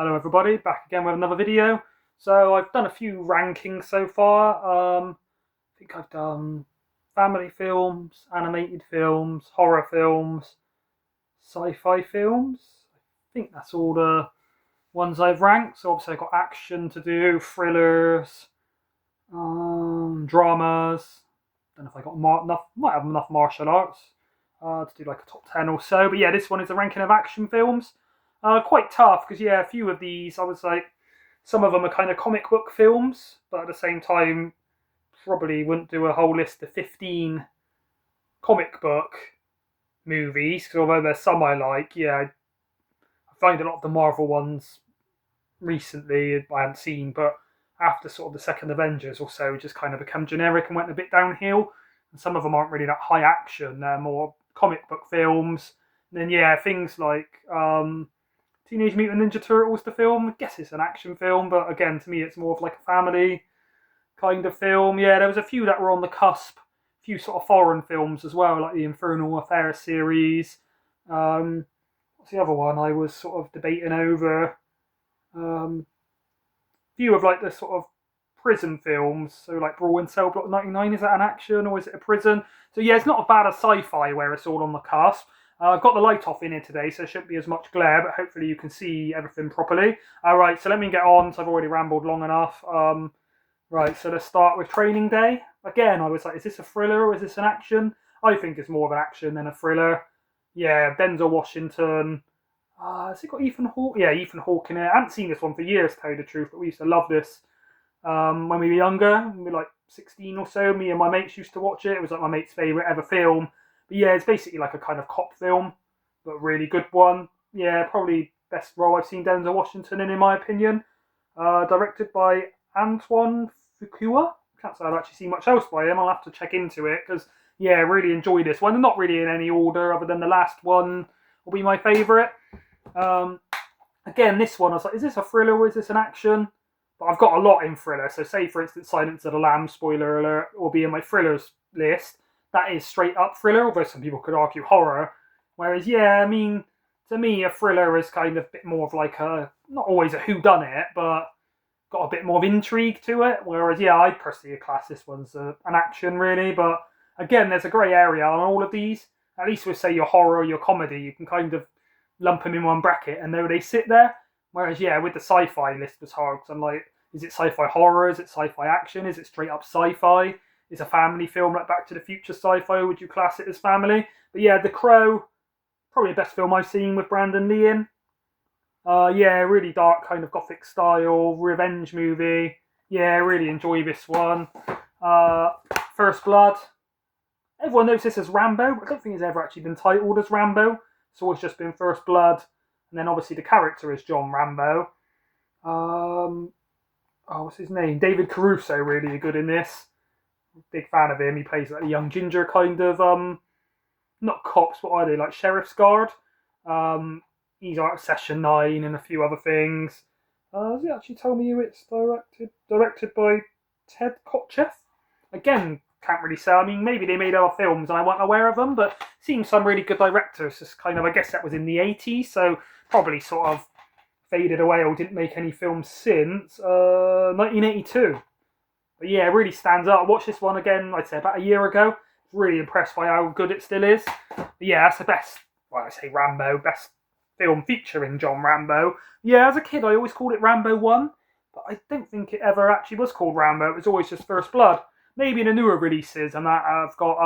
Hello everybody, back again with another video. So I've done a few rankings so far. I think I've done family films, animated films, horror films, sci-fi films. I think that's all the ones I've ranked. So obviously I've got action to do, thrillers, dramas. Don't know if I got enough. Might have enough martial arts to do like a top 10 or so. But yeah, this one is a ranking of action films. Quite tough because yeah, a few of these I was like, some of them are kind of comic book films, but at the same time, probably wouldn't do a whole list of 15 comic book movies. Because although there's some I like, yeah, I find a lot of the Marvel ones recently I hadn't seen, but after sort of the second Avengers or so, just kind of become generic and went a bit downhill. And some of them aren't really that high action; they're more comic book films. And then yeah, things like Teenage Mutant Ninja Turtles, the film. I guess it's an action film, but again, to me, it's more of like a family kind of film. Yeah, there was a few that were on the cusp. A few sort of foreign films as well, like the Infernal Affairs series. What's the other one I was sort of debating over? Few of like the sort of prison films. So like Brawl in Cell Block 99, is that an action or is it a prison? So yeah, it's not as bad as sci-fi where it's all on the cusp. I've got the light off in here today, so there shouldn't be as much glare, but hopefully you can see everything properly. Alright, so let me get on, so I've already rambled long enough. Right, so let's start with Training Day. Again, I was like, is this a thriller or is this an action? I think it's more of an action than a thriller. Yeah, Denzel Washington. Has it got Ethan Hawke? Yeah, Ethan Hawke in it. I haven't seen this one for years, to tell you the truth, but we used to love this when we were younger. We were like 16 or so. Me and my mates used to watch it. It was like my mate's favourite ever film. But yeah, it's basically like a kind of cop film, but really good one. Yeah, probably best role I've seen Denzel Washington in my opinion. Directed by Antoine Fuqua. Can't say I've actually seen much else by him. I'll have to check into it because, yeah, really enjoy this one. Not really in any order other than the last one will be my favourite. Again, this one, I was like, is this a thriller or is this an action? But I've got a lot in thriller. So say, for instance, Silence of the Lambs, spoiler alert, will be in my thrillers list. That is straight up thriller, although some people could argue horror. Whereas, yeah, I mean, to me, a thriller is kind of a bit more of like a, not always a whodunit, but got a bit more of intrigue to it. Whereas, yeah, I personally class this one's an action, really. But again, there's a grey area on all of these. At least with, say, your horror or your comedy, you can kind of lump them in one bracket and there they sit there. Whereas, yeah, with the sci-fi list was hard because I'm like, is it sci-fi horror? Is it sci-fi action? Is it straight up sci-fi? Is a family film like Back to the Future sci-fi? Would you class it as family? But yeah, The Crow, probably the best film I've seen with Brandon Lee in. Yeah, really dark kind of gothic style, revenge movie. Yeah, really enjoy this one. First Blood. Everyone knows this as Rambo. I don't think it's ever actually been titled as Rambo. It's always just been First Blood. And then obviously the character is John Rambo. What's his name? David Caruso, really good in this. Big fan of him. He plays like a young ginger kind of, not cops, what are they, like sheriff's guard. He's like Session 9 and a few other things. Does it actually tell me who it's directed? Directed by Ted Kotcheff. Again, can't really say. I mean, maybe they made other films and I wasn't aware of them, but seeing some really good directors, just kind of, I guess that was in the 80s, so probably sort of faded away or didn't make any films since 1982. But yeah, it really stands out. I watched this one again, I'd say about a year ago. Really impressed by how good it still is. But yeah, that's the best, well, I say Rambo, best film featuring John Rambo. Yeah, as a kid, I always called it Rambo 1, but I don't think it ever actually was called Rambo. It was always just First Blood. Maybe in the newer releases, and that I've got,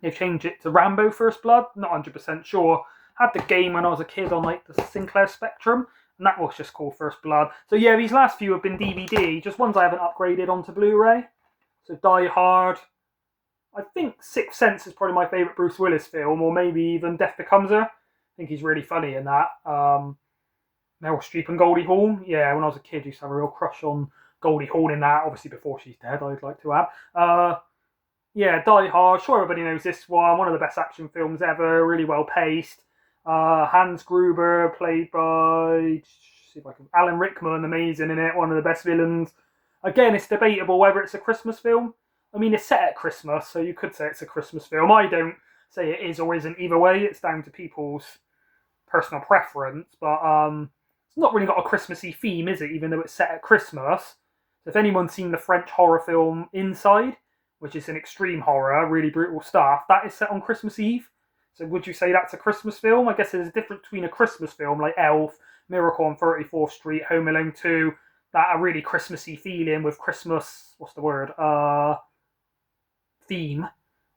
they've changed it to Rambo First Blood. Not 100% sure. Had the game when I was a kid on like the Sinclair Spectrum, and that was just called First Blood. So yeah, these last few have been DVD, just ones I haven't upgraded onto Blu-ray. So Die Hard. I think Sixth Sense is probably my favourite Bruce Willis film, or maybe even Death Becomes Her. I think he's really funny in that. Meryl Streep and Goldie Hawn. Yeah, when I was a kid, I used to have a real crush on Goldie Hawn in that. Obviously, before she's dead, I'd like to add. Yeah, Die Hard. Sure, everybody knows this one. One of the best action films ever. Really well paced. Hans Gruber, played by Alan Rickman, amazing in it. One of the best villains. Again, it's debatable whether it's a Christmas film. I mean, it's set at Christmas, so you could say it's a Christmas film. I don't say it is or isn't either way. It's down to people's personal preference. But It's not really got a Christmassy theme, is it? Even though it's set at Christmas. So if anyone's seen the French horror film Inside, which is an extreme horror, really brutal stuff, that is set on Christmas Eve. So would you say that's a Christmas film? I guess there's a difference between a Christmas film like Elf, Miracle on 34th Street, Home Alone 2, that are really Christmassy feeling with Christmas, what's the word, theme,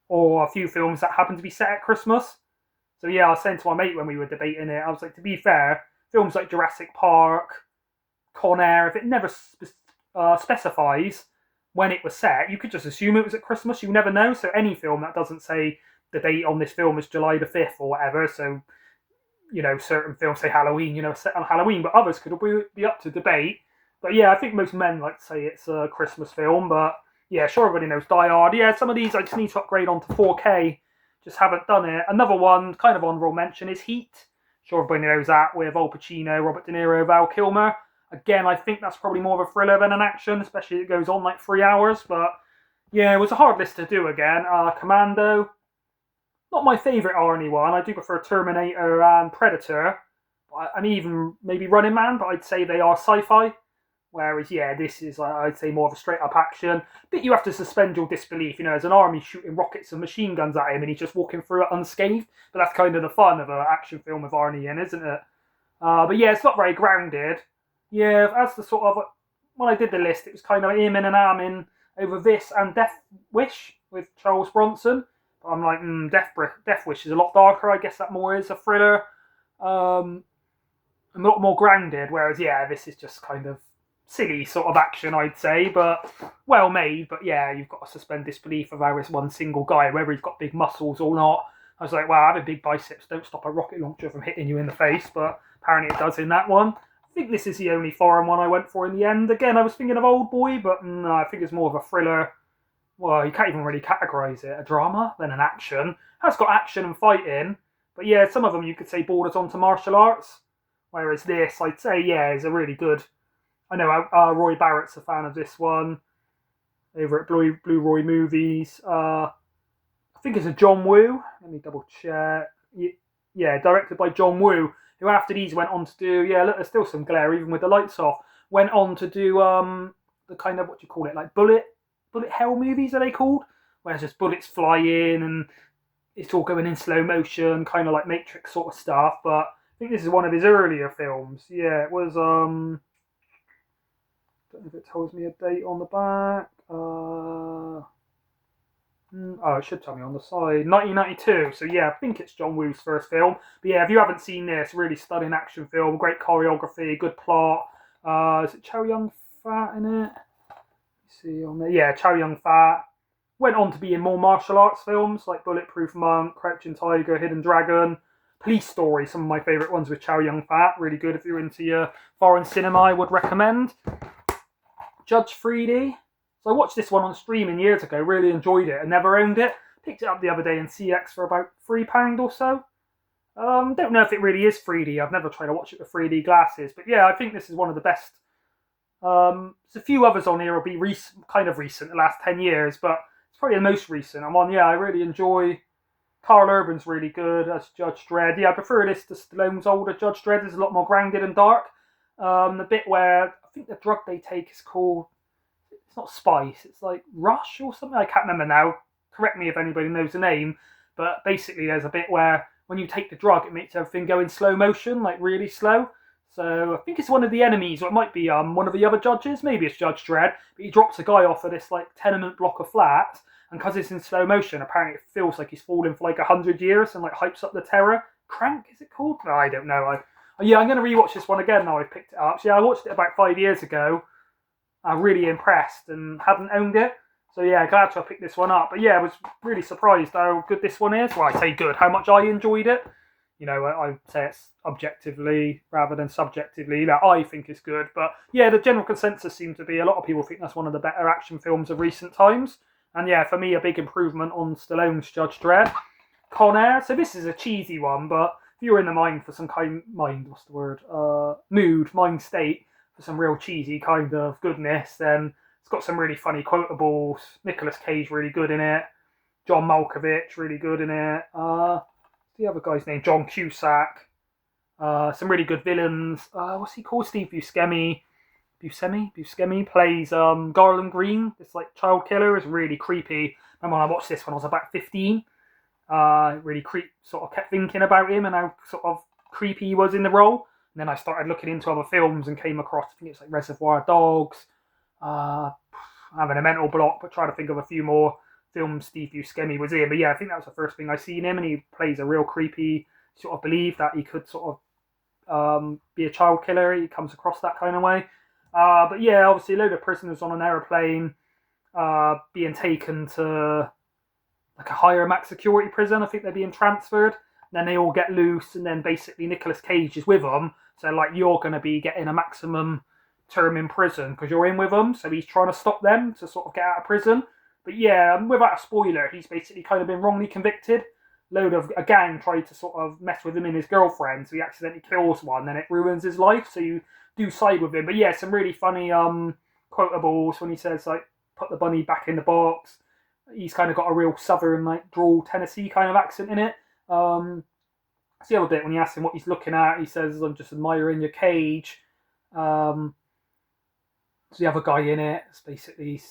or a few films that happen to be set at Christmas. So yeah, I was saying to my mate when we were debating it, I was like, to be fair, films like Jurassic Park, Con Air, if it never specifies when it was set, you could just assume it was at Christmas. You never know. So any film that doesn't say the date on this film is July the 5th or whatever, so, you know, certain films say Halloween, you know, set on Halloween, but others could be up to debate. But yeah, I think most men like to say it's a Christmas film, but yeah, sure, everybody knows Die Hard. Yeah, some of these I just need to upgrade onto 4K. Just haven't done it. Another one, kind of honourable mention, is Heat. Sure, everybody knows that, with Al Pacino, Robert De Niro, Val Kilmer. Again, I think that's probably more of a thriller than an action, especially if it goes on like 3 hours. But yeah, it was a hard list to do again. Commando, not my favourite Arnie one. I do prefer Terminator and Predator. And even maybe Running Man, but I'd say they are sci-fi. Whereas, yeah, this is, I'd say, more of a straight-up action. But you have to suspend your disbelief. You know, there's an army shooting rockets and machine guns at him and he's just walking through it unscathed. But that's kind of the fun of an action film with Arnie in, isn't it? But yeah, it's not very grounded. Yeah, as the sort of, when I did the list, it was kind of him and an arm over this and Death Wish with Charles Bronson. But I'm like, Death Wish is a lot darker. I guess that more is a thriller. A lot more grounded. Whereas, yeah, this is just kind of silly sort of action, I'd say, but well made. But yeah, you've got to suspend disbelief of how it's one single guy, whether he's got big muscles or not. I was like, wow, having big biceps don't stop a rocket launcher from hitting you in the face, but apparently it does in that one. I think this is the only foreign one I went for in the end. Again, I was thinking of Old Boy, but no, I think it's more of a thriller. Well, you can't even really categorise it a drama than an action. It has got action and fighting, but yeah, some of them you could say borders onto martial arts. Whereas this, I'd say, yeah, is a really good. I know Roy Barrett's a fan of this one over at Blue Roy Movies. I think it's a John Woo. Let me double check. Yeah, directed by John Woo, who after these went on to do, yeah, look, there's still some glare even with the lights off, went on to do the kind of, what do you call it, like bullet hell movies, are they called? Where it's just bullets flying and it's all going in slow motion, kind of like Matrix sort of stuff. But I think this is one of his earlier films. Yeah, it was, don't know if it tells me a date on the back. Oh, it should tell me on the side. 1992. So yeah, I think it's John Woo's first film. But yeah, if you haven't seen this, really stunning action film, great choreography, good plot. Is it Chow Yun-fat in it? Let's see on there. Yeah, Chow Yun-fat. Went on to be in more martial arts films like Bulletproof Monk, Crouching Tiger, Hidden Dragon, Police Story. Some of my favourite ones with Chow Yun-fat. Really good if you're into your foreign cinema, I would recommend. Judge 3D. So I watched this one on streaming years ago, really enjoyed it and never owned it. Picked it up the other day in CX for about £3 or so. Don't know if it really is 3D. I've never tried to watch it with 3D glasses. But yeah, I think this is one of the best. There's a few others on here will be kind of recent, the last 10 years, but it's probably the most recent. I really enjoy. Carl Urban's really good as Judge Dredd. Yeah, I prefer this to Stallone's older Judge Dredd. It's a lot more grounded and dark. The bit where I think the drug they take is called, it's not spice, it's like rush or something. I can't remember now. Correct me if anybody knows the name. But basically there's a bit where when you take the drug, it makes everything go in slow motion, like really slow. So I think it's one of the enemies, or it might be one of the other judges. Maybe it's Judge Dredd. But he drops a guy off of this like tenement block of flats. And because it's in slow motion, apparently it feels like he's fallen for like 100 years and like hypes up the terror. Crank, is it called? No, I don't know. Yeah, I'm going to rewatch this one again now I've picked it up. So yeah, I watched it about 5 years ago. I'm really impressed and hadn't owned it. So yeah, glad to have picked this one up. But yeah, I was really surprised how good this one is. Well, I say good, how much I enjoyed it. You know, I'd say it's objectively rather than subjectively that I think is good. But yeah, the general consensus seems to be a lot of people think that's one of the better action films of recent times. And yeah, for me, a big improvement on Stallone's Judge Dredd. Con Air. So this is a cheesy one, but if you're in the mind for some mind state for some real cheesy kind of goodness, then it's got some really funny quotables. Nicolas Cage really good in it. John Malkovich really good in it. The other guy's name, John Cusack. Some really good villains. What's he called? Steve Buscemi. Buscemi plays Garland Green. This like child killer is really creepy. And when I watched this when I was about 15, really sort of kept thinking about him and how sort of creepy he was in the role. And then I started looking into other films and came across, I think it's like Reservoir Dogs, having a mental block, but trying to think of a few more films Steve Buscemi was in. But yeah, I think that was the first thing I seen him, and he plays a real creepy, sort of believe that he could sort of be a child killer. He comes across that kind of way. But yeah, obviously a load of prisoners on an aeroplane being taken to like a higher max security prison. I think they're being transferred. Then they all get loose, and then basically Nicolas Cage is with them. So like you're going to be getting a maximum term in prison because you're in with them. So he's trying to stop them to sort of get out of prison. But yeah, without a spoiler, he's basically kind of been wrongly convicted. A gang tried to sort of mess with him and his girlfriend, so he accidentally kills one, then it ruins his life. So you do side with him. But yeah, some really funny quotables when he says like, "Put the bunny back in the box." He's kind of got a real southern like drawl Tennessee kind of accent in it. It's the other bit when you ask him what he's looking at, he says, "I'm just admiring your cage." There's the other guy in it. It's basically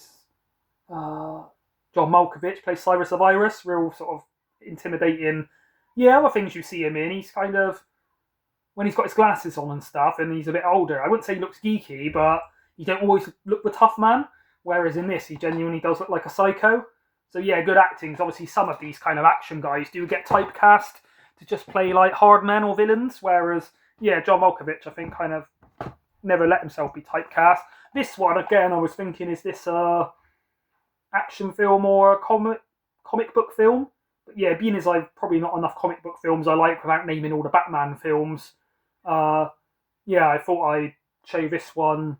John Malkovich plays Cyrus the Virus, real sort of intimidating. Yeah, other things you see him in, he's kind of, when he's got his glasses on and stuff, and he's a bit older, I wouldn't say he looks geeky, but you don't always look the tough man, whereas in this, he genuinely does look like a psycho. So yeah, good acting. Obviously, some of these kind of action guys do get typecast to just play like hard men or villains, whereas, yeah, John Malkovich, I think, kind of never let himself be typecast. This one, again, I was thinking, is this a action film or a comic book film? But yeah, being as I've probably not enough comic book films I like without naming all the Batman films, yeah, I thought I'd show this one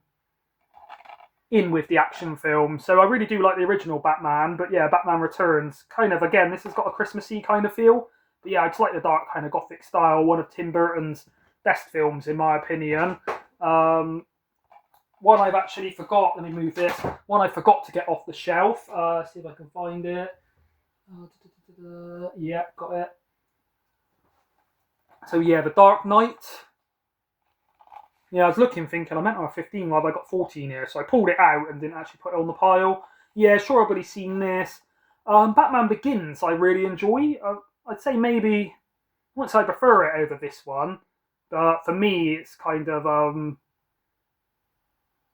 in with the action film. So I really do like the original Batman, but yeah, Batman Returns, kind of, again, this has got a Christmassy kind of feel. But yeah, I just like the dark kind of gothic style, one of Tim Burton's best films in my opinion. One I've actually forgot, let me move this, one I forgot to get off the shelf, see if I can find it. Yeah, got it. So yeah, The Dark Knight. Yeah, I was looking, thinking I meant I was 15, why have I got 14 here? So I pulled it out and didn't actually put it on the pile. Yeah, sure, everybody's seen this. Batman Begins, I really enjoy. I'd say maybe, once I prefer it over this one, but for me, it's kind of, I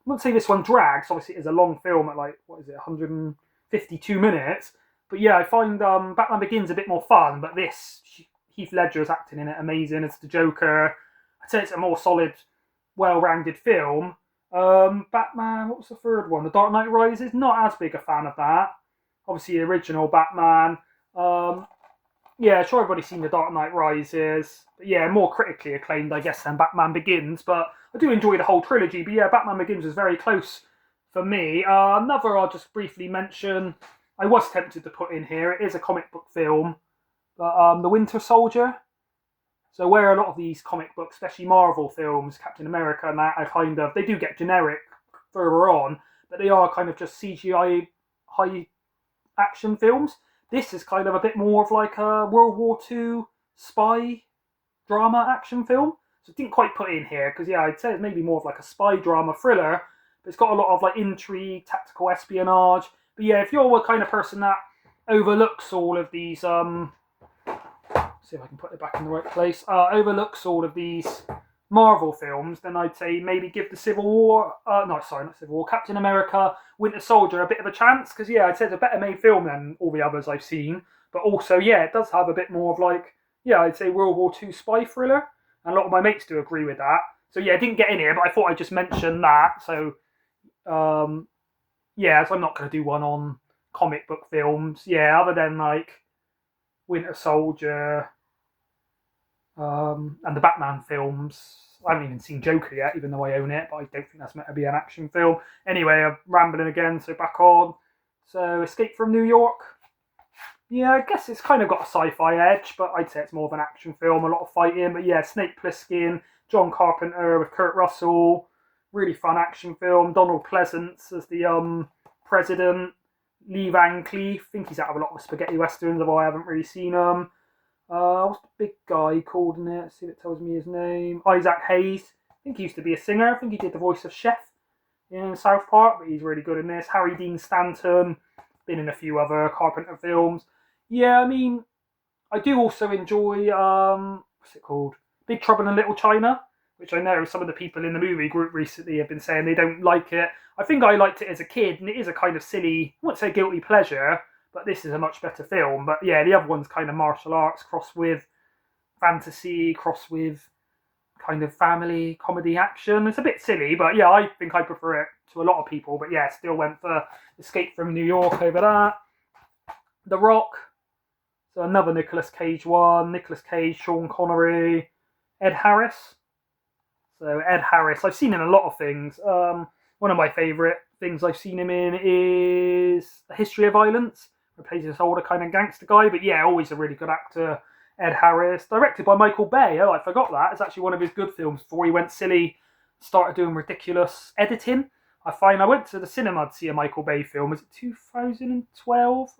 wouldn't say this one drags. Obviously, it is a long film at like, 152 minutes. But yeah, I find Batman Begins a bit more fun, but this, Heath Ledger's acting in it amazing. It's the Joker. I'd say it's a more solid, well-rounded film. Batman, what was the third one? The Dark Knight Rises. Not as big a fan of that. Obviously, the original Batman. Yeah, sure, everybody's seen The Dark Knight Rises. But yeah, more critically acclaimed, I guess, than Batman Begins. But I do enjoy the whole trilogy. But yeah, Batman Begins is very close for me. Another I'll just briefly mention, I was tempted to put in here, it is a comic book film, but The Winter Soldier. So where a lot of these comic books, especially Marvel films, Captain America and that, are kind of, they do get generic further on, but they are kind of just CGI high action films. This is kind of a bit more of like a World War II spy drama action film. So I didn't quite put it in here, because yeah, I'd say it's maybe more of like a spy drama thriller, but it's got a lot of like intrigue, tactical espionage. But yeah, if you're the kind of person that overlooks all of these, see if I can put it back in the right place, overlooks all of these Marvel films, then I'd say maybe give the Captain America, Winter Soldier a bit of a chance, because yeah, I'd say it's a better made film than all the others I've seen, but also, yeah, it does have a bit more of like, yeah, I'd say World War II spy thriller, and a lot of my mates do agree with that. So yeah, it didn't get in here, but I thought I'd just mention that, so, yeah, so I'm not going to do one on comic book films, yeah, other than like Winter Soldier, and the Batman films. I haven't even seen Joker yet, even though I own it, but I don't think that's meant to be an action film. Anyway, I'm rambling again, so back on. So, Escape from New York. Yeah, I guess it's kind of got a sci-fi edge, but I'd say it's more of an action film, a lot of fighting. But yeah, Snake Plissken, John Carpenter with Kurt Russell. Really fun action film. Donald Pleasance as the president. Lee Van Cleef. I think he's out of a lot of spaghetti westerns, although I haven't really seen them. What's the big guy called in it? Let's see if it tells me his name. Isaac Hayes. I think he used to be a singer. I think he did the voice of Chef in South Park, but he's really good in this. Harry Dean Stanton, been in a few other Carpenter films. Yeah, I mean, I do also enjoy what's it called? Big Trouble in Little China, which I know some of the people in the movie group recently have been saying they don't like it. I think I liked it as a kid, and it is a kind of silly, I wouldn't say guilty pleasure, but this is a much better film. But yeah, the other one's kind of martial arts crossed with fantasy, crossed with kind of family comedy action. It's a bit silly, but yeah, I think I prefer it to a lot of people. But yeah, still went for Escape from New York over that. The Rock, so another Nicolas Cage one. Nicolas Cage, Sean Connery, Ed Harris. So Ed Harris, I've seen in a lot of things. One of my favourite things I've seen him in is A History of Violence. He plays this older kind of gangster guy, but yeah, always a really good actor. Ed Harris, directed by Michael Bay. Oh, I forgot that. It's actually one of his good films before he went silly, started doing ridiculous editing. I went to the cinema to see a Michael Bay film. Was it 2012? Is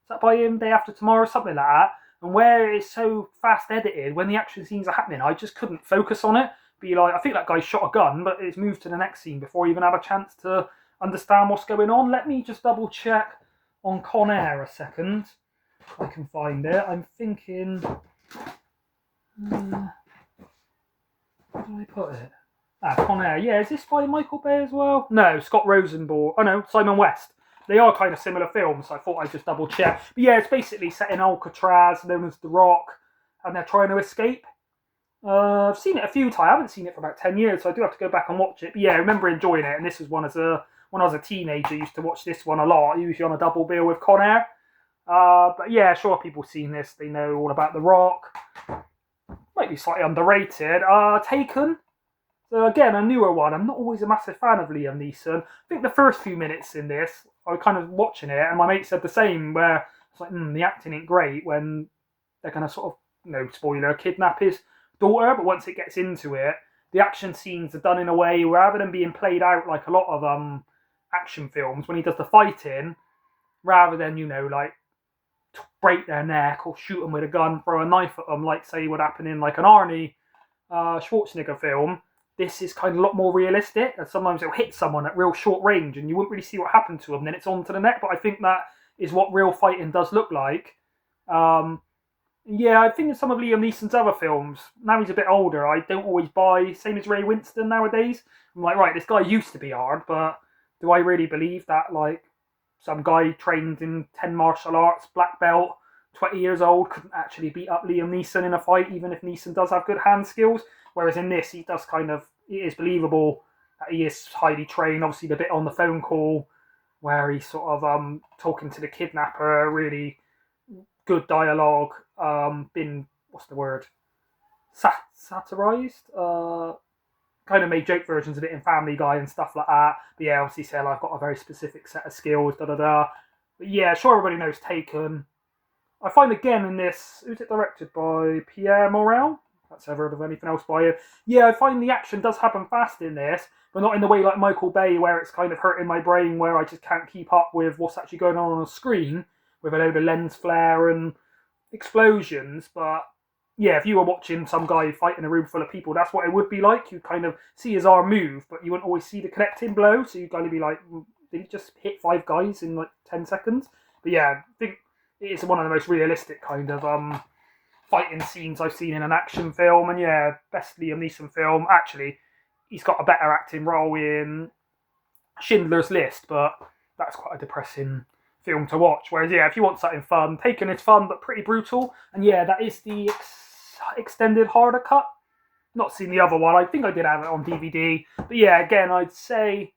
that by him? Day After Tomorrow, something like that. And where it's so fast edited, when the action scenes are happening, I just couldn't focus on it. Be like, I think that guy shot a gun, but it's moved to the next scene before I even had a chance to understand what's going on. Let me just double check on Con Air a second. I can find it. I'm thinking. Where did I put it? Con Air. Yeah, is this by Michael Bay as well? No, Scott Rosenbaum. Oh no, Simon West. They are kind of similar films, so I thought I'd just double check. But yeah, it's basically set in Alcatraz, known as The Rock, and they're trying to escape. I've seen it a few times. I haven't seen it for about 10 years, so I do have to go back and watch it. But yeah, I remember enjoying it, and this was one when I was a teenager, I used to watch this one a lot, usually on a double bill with Con Air. But yeah, sure, people have seen this. They know all about The Rock. Might be slightly underrated. Taken. So again, a newer one. I'm not always a massive fan of Liam Neeson. I think the first few minutes in this, I was kind of watching it, and my mate said the same, where it's like, the acting ain't great when they're going to sort of, no spoiler, kidnap his daughter, but once it gets into it, the action scenes are done in a way where rather than being played out like a lot of action films, when he does the fighting, rather than, like, break their neck or shoot them with a gun, throw a knife at them, like say would happen in like an Arnie Schwarzenegger film, this is kind of a lot more realistic, and sometimes it'll hit someone at real short range and you wouldn't really see what happened to them, then it's on to the neck. But I think that is what real fighting does look like. Yeah, I think in some of Liam Neeson's other films, now he's a bit older, I don't always buy, same as Ray Winstone nowadays. I'm like, right, this guy used to be hard, but do I really believe that, like, some guy trained in 10 martial arts, black belt, 20 years old, couldn't actually beat up Liam Neeson in a fight, even if Neeson does have good hand skills? Whereas in this, he does it is believable that he is highly trained. Obviously, the bit on the phone call where he's sort of talking to the kidnapper, really good dialogue, been, what's the word, satirized? Kind of made joke versions of it in Family Guy and stuff like that. But yeah, obviously said I've got a very specific set of skills, But yeah, sure, everybody knows Taken. I find again in this, who's it directed by? Pierre Morel? That's ever heard of anything else by him. Yeah, I find the action does happen fast in this, but not in the way like Michael Bay, where it's kind of hurting my brain, where I just can't keep up with what's actually going on a screen, with a load of lens flare and explosions. But yeah, if you were watching some guy fight in a room full of people, that's what it would be like. You'd kind of see his arm move, but you wouldn't always see the connecting blow, so you'd kind of be like, did he just hit 5 guys in like 10 seconds? But yeah, I think it is one of the most realistic kind of fighting scenes I've seen in an action film. And yeah, best Liam Neeson film. Actually, he's got a better acting role in Schindler's List, but that's quite a depressing film to watch. Whereas yeah, if you want something fun, Taken is fun but pretty brutal. And yeah, that is the extended harder cut. Not seen the other one. I think I did have it on DVD. But yeah, again, I'd say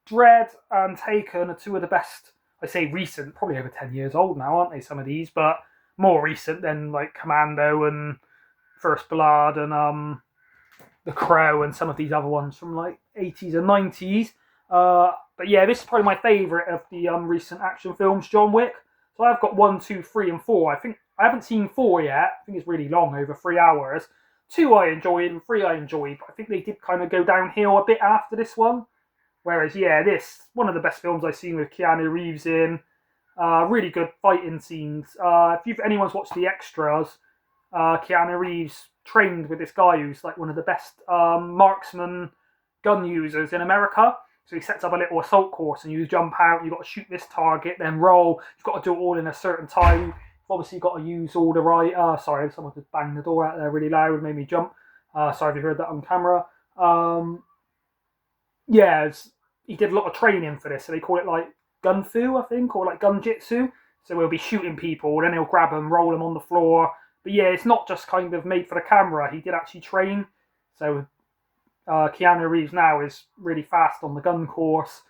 Dread and Taken are two of the best. I say recent, probably over 10 years old now, aren't they, some of these? But more recent than like Commando and First Blood and The Crow and some of these other ones from like 80s and 90s. But yeah, this is probably my favourite of the recent action films, John Wick. So I've got 1, 2, 3 and 4. I think I haven't seen 4 yet. I think it's really long, over 3 hours. 2 I enjoyed and 3 I enjoyed, but I think they did kind of go downhill a bit after this one. Whereas yeah, this one of the best films I've seen with Keanu Reeves in. Really good fighting scenes. If anyone's watched the extras, Keanu Reeves trained with this guy who's like one of the best marksman gun users in America. So he sets up a little assault course, and you jump out. You've got to shoot this target, then roll. You've got to do it all in a certain time. You've obviously got to use all the right. Sorry, someone just banged the door out there really loud, made me jump. Sorry if you heard that on camera. Yeah, he did a lot of training for this, so they call it like gun fu, I think, or like gun jitsu. So he'll be shooting people, then he'll grab them, roll them on the floor. But yeah, it's not just kind of made for the camera. He did actually train. So Keanu Reeves now is really fast on the gun course,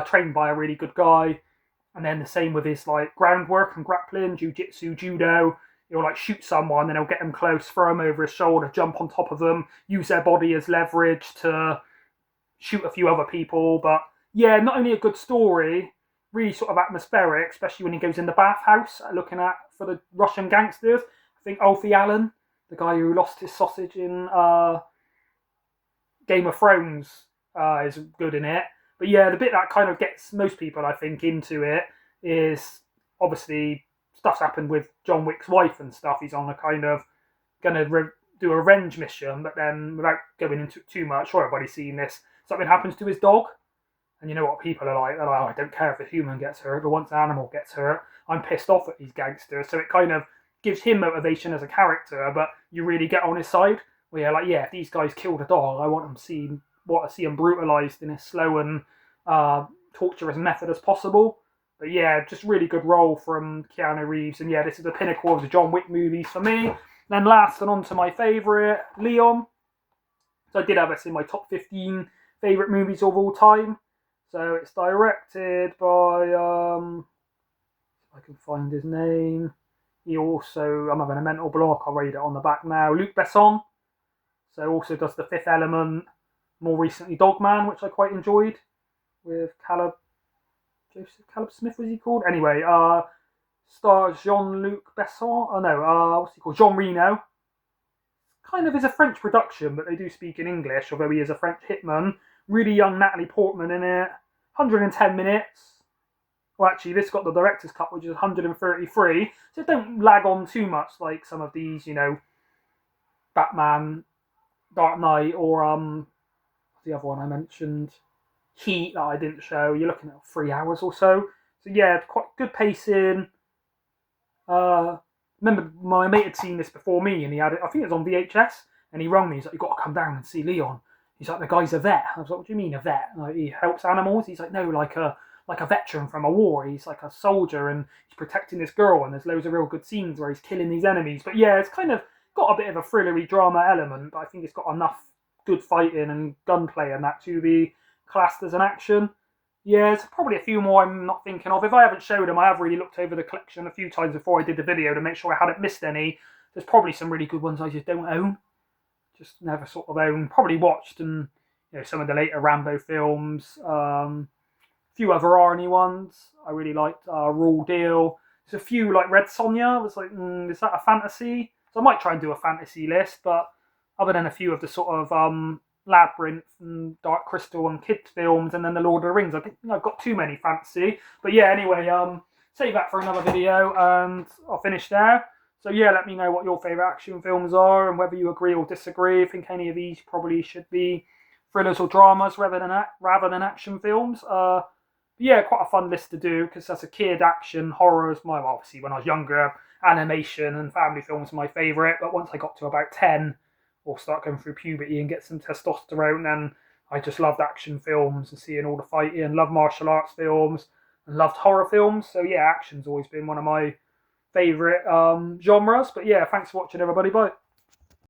trained by a really good guy. And then the same with his like groundwork and grappling, jiu-jitsu, judo. He'll like shoot someone, then he'll get them close, throw them over his shoulder, jump on top of them, use their body as leverage to shoot a few other people. But yeah, not only a good story, really sort of atmospheric, especially when he goes in the bathhouse looking at for the Russian gangsters. I think Alfie Allen, the guy who lost his sausage in Game of Thrones, is good in it. But yeah, the bit that kind of gets most people, I think, into it is obviously stuff's happened with John Wick's wife and stuff. He's on a kind of going to do a revenge mission, but then without going into it too much, sure everybody's seen this, something happens to his dog. And you know what people are like? They're like, oh, I don't care if a human gets hurt, but once an animal gets hurt, I'm pissed off at these gangsters. So it kind of gives him motivation as a character, but you really get on his side. Where you're like, yeah, if these guys killed a dog, I want to see them brutalised in as slow and torturous method as possible. But yeah, just really good role from Keanu Reeves. And yeah, this is the pinnacle of the John Wick movies for me. Then last and on to my favourite, Leon. So I did have this in my top 15 favourite movies of all time. So it's directed by, if I can find his name. He also, I'm having a mental block, I'll read it on the back now. Luc Besson. So also does The Fifth Element. More recently, Dogman, which I quite enjoyed. With Caleb Smith, was he called? Anyway, stars Jean-Luc Besson. Oh no, what's he called? Jean Reno. Kind of is a French production, but they do speak in English, although he is a French hitman. Really young Natalie Portman in it. 110 minutes. Well, actually, this got the director's cut, which is 133. So don't lag on too much like some of these, you know, Batman, Dark Knight, or the other one I mentioned, Heat, that I didn't show. You're looking at 3 hours or so. So yeah, quite good pacing. Remember my mate had seen this before me, and he had it, I think it was on VHS, and he rang me. He's like, "You've got to come down and see Leon." He's like, "The guy's a vet." I was like, "What do you mean a vet?" Like, he helps animals. He's like, "No, like a veteran from a war. He's like a soldier, and he's protecting this girl, and there's loads of real good scenes where he's killing these enemies." But yeah, it's kind of got a bit of a thrillery drama element, but I think it's got enough good fighting and gunplay and that to be classed as an action. Yeah, there's probably a few more I'm not thinking of. If I haven't showed them, I have really looked over the collection a few times before I did the video to make sure I hadn't missed any. There's probably some really good ones I just don't own. Just never sort of own. Probably watched and, you know, some of the later Rambo films. A few other Arnie ones. I really liked Raw Deal. There's a few like Red Sonja. I was like, is that a fantasy? So I might try and do a fantasy list, but other than a few of the sort of Labyrinth and Dark Crystal and kids films, and then the Lord of the Rings, I think I've got too many fantasy. But yeah, anyway, save that for another video, and I'll finish there. So yeah, let me know what your favourite action films are, and whether you agree or disagree. I think any of these probably should be thrillers or dramas rather than action films. Yeah, quite a fun list to do, because as a kid, action, horrors, obviously when I was younger, animation and family films were my favourite, but once I got to about 10, or start going through puberty and get some testosterone, then I just loved action films and seeing all the fighting, loved martial arts films, and loved horror films. So yeah, action's always been one of my favourite genres. But yeah, thanks for watching, everybody. Bye.